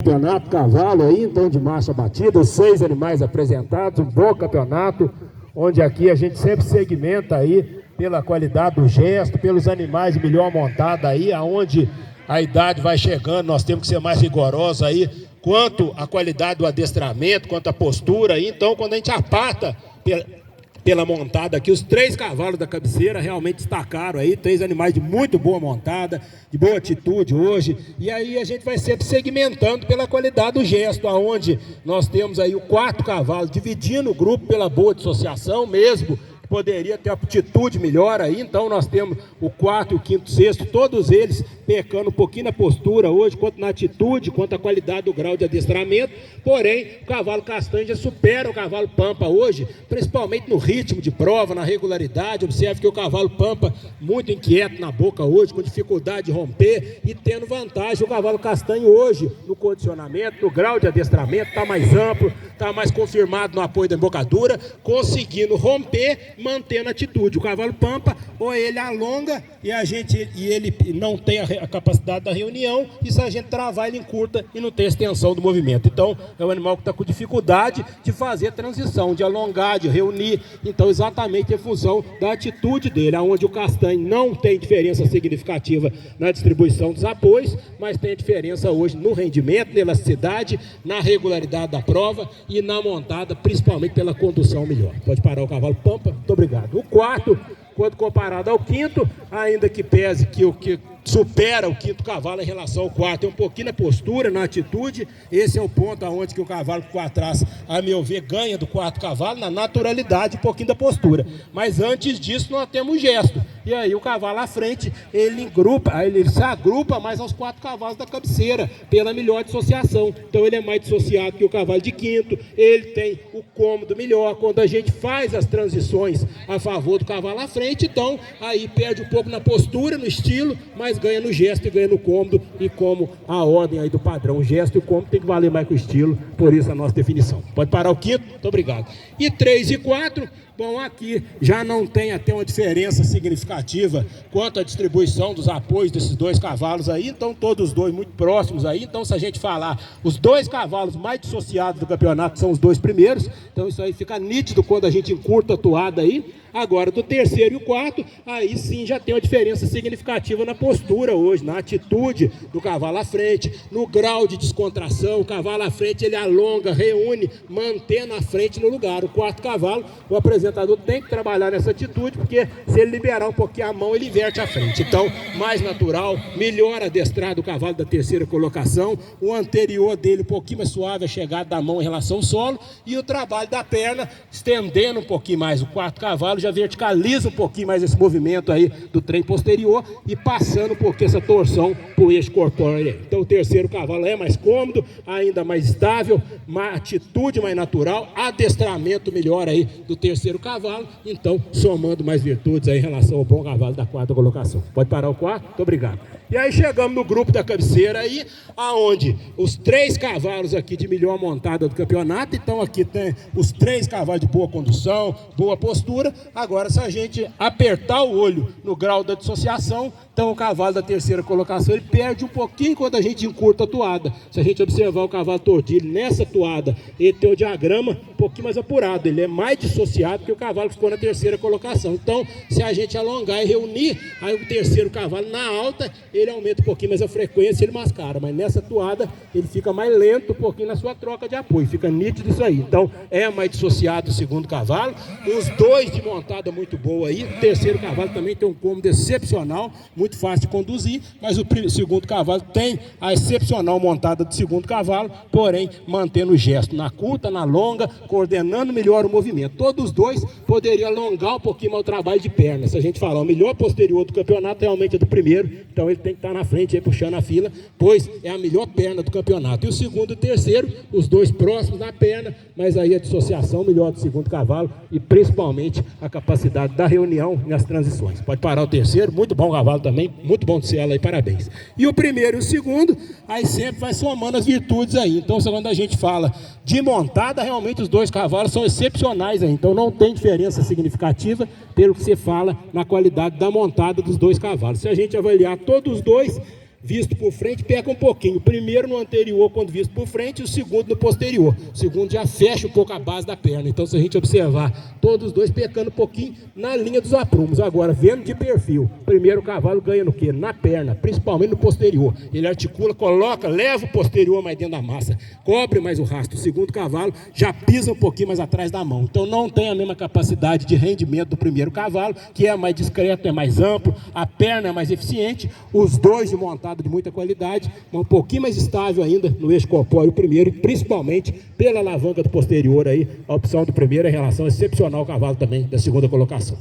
campeonato cavalo aí, então de marcha batida, 6 animais apresentados, um bom campeonato, onde aqui a gente sempre segmenta aí pela qualidade do gesto, pelos animais de melhor montada aí, aonde a idade vai chegando, nós temos que ser mais rigorosos aí, quanto à qualidade do adestramento, quanto à postura aí. Então quando a gente aparta pela montada aqui, os 3 cavalos da cabeceira realmente destacaram aí, 3 animais de muito boa montada, de boa atitude hoje, e aí a gente vai sempre segmentando pela qualidade do gesto, aonde nós temos aí o 4 cavalo, dividindo o grupo pela boa dissociação mesmo, poderia ter aptitude melhor aí, então nós temos o 4, o 5º, 6º, todos eles pecando um pouquinho na postura hoje, quanto na atitude, quanto à qualidade do grau de adestramento, porém, o cavalo castanho já supera o cavalo pampa hoje, principalmente no ritmo de prova, na regularidade. Observe que o cavalo pampa muito inquieto na boca hoje, com dificuldade de romper e tendo vantagem o cavalo castanho hoje no condicionamento, no grau de adestramento, está mais amplo, está mais confirmado no apoio da embocadura, conseguindo romper, mantendo a atitude. O cavalo pampa, ou ele alonga e ele não tem a capacidade da reunião, e se a gente travar ele encurta e não tem extensão do movimento. Então é um animal que está com dificuldade de fazer a transição, de alongar, de reunir. Então exatamente em função da atitude dele, onde o castanho não tem diferença significativa na distribuição dos apoios, mas tem a diferença hoje no rendimento, na elasticidade, na regularidade da prova e na montada, principalmente pela condução melhor. Pode parar o cavalo pampa. Muito obrigado. O 4, quando comparado ao 5º, ainda que pese que o que supera o 5º cavalo em relação ao 4º, é um pouquinho na postura, na atitude. Esse é o ponto aonde que o cavalo que ficou atrás, a meu ver, ganha do 4º cavalo, na naturalidade, um pouquinho da postura. Mas antes disso nós temos o gesto, e aí o cavalo à frente, ele se agrupa mais aos 4 cavalos da cabeceira, pela melhor dissociação. Então ele é mais dissociado que o cavalo de 5º, ele tem o cômodo melhor, quando a gente faz as transições a favor do cavalo à frente, então aí perde um pouco na postura, no estilo, mas ganha no gesto e ganha no cômodo, e como a ordem aí do padrão, o gesto e o cômodo tem que valer mais que o estilo, por isso a nossa definição. Pode parar o 5º? Muito obrigado. E 3 e 4, bom, aqui já não tem até uma diferença significativa quanto à distribuição dos apoios desses 2 cavalos aí, então todos os 2 muito próximos aí. Então se a gente falar, os 2 cavalos mais dissociados do campeonato são os 2 primeiros, então isso aí fica nítido quando a gente encurta a toada aí. Agora do 3º e o 4º, aí sim já tem uma diferença significativa na postura hoje, na atitude do cavalo à frente, no grau de descontração. O cavalo à frente ele alonga, reúne, mantendo a frente no lugar. O 4º cavalo, o apresentador tem que trabalhar nessa atitude, porque se ele liberar um pouquinho a mão, ele inverte a frente. Então, mais natural, melhor adestrado o cavalo da 3ª colocação, o anterior dele um pouquinho mais suave, a chegada da mão em relação ao solo, e o trabalho da perna, estendendo um pouquinho mais. O 4º cavalo já verticaliza um pouquinho mais esse movimento aí do trem posterior e passando um pouquinho essa torção para o eixo corpóreo. Então o 3º cavalo é mais cômodo, ainda mais estável, uma atitude mais natural, adestramento melhor aí do 3º cavalo, então somando mais virtudes aí em relação ao bom cavalo da 4ª colocação. Pode parar o 4º? Muito obrigado. E aí chegamos no grupo da cabeceira aí, aonde os 3 cavalos aqui de melhor montada do campeonato. Então aqui tem os 3 cavalos de boa condução, boa postura. Agora se a gente apertar o olho no grau da dissociação, então o cavalo da 3ª colocação ele perde um pouquinho quando a gente encurta a toada. Se a gente observar o cavalo tordilho nessa toada, ele tem o diagrama um pouquinho mais apurado, ele é mais dissociado que o cavalo que ficou na 3ª colocação. Então se a gente alongar e reunir, aí o 3º cavalo na alta, ele aumenta um pouquinho mais a frequência, ele mascara, mas nessa toada ele fica mais lento um pouquinho na sua troca de apoio, fica nítido isso aí. Então é mais dissociado o 2º cavalo, os 2 de montada muito boa aí. O 3º cavalo também tem um cômodo excepcional, muito fácil de conduzir, mas o 2º cavalo tem a excepcional montada do 2º cavalo, porém mantendo o gesto na curta, na longa, coordenando melhor o movimento. Todos os 2 poderiam alongar um pouquinho mais o trabalho de perna. Se a gente falar, o melhor posterior do campeonato realmente é do 1º, então ele tem que estar na frente aí puxando a fila, pois é a melhor perna do campeonato. E o 2º e o 3º, os 2 próximos na perna, mas aí a dissociação melhor do 2º cavalo e principalmente a capacidade da reunião nas transições. Pode parar o 3º, muito bom cavalo também, muito bom de sela aí, parabéns. E o 1º e o 2º, aí sempre vai somando as virtudes aí. Então quando a gente fala de montada, realmente os 2 cavalos são excepcionais aí, então não tem diferença significativa pelo que você fala na qualidade da montada dos 2 cavalos. Se a gente avaliar todos os 2, visto por frente, peca um pouquinho. O primeiro no anterior, quando visto por frente, e o segundo no posterior. O segundo já fecha um pouco a base da perna. Então, se a gente observar, todos os dois pecando um pouquinho na linha dos aprumos. Agora, vendo de perfil, primeiro o cavalo ganha no quê? Na perna, principalmente no posterior. Ele articula, coloca, leva o posterior mais dentro da massa, cobre mais o rastro. O segundo cavalo já pisa um pouquinho mais atrás da mão. Então, não tem a mesma capacidade de rendimento do primeiro cavalo, que é mais discreto, é mais amplo, a perna é mais eficiente, os dois de montado de muita qualidade, mas um pouquinho mais estável ainda no eixo corpóreo primeiro, e principalmente pela alavanca do posterior aí, a opção do primeiro é em relação excepcional ao cavalo também da segunda colocação.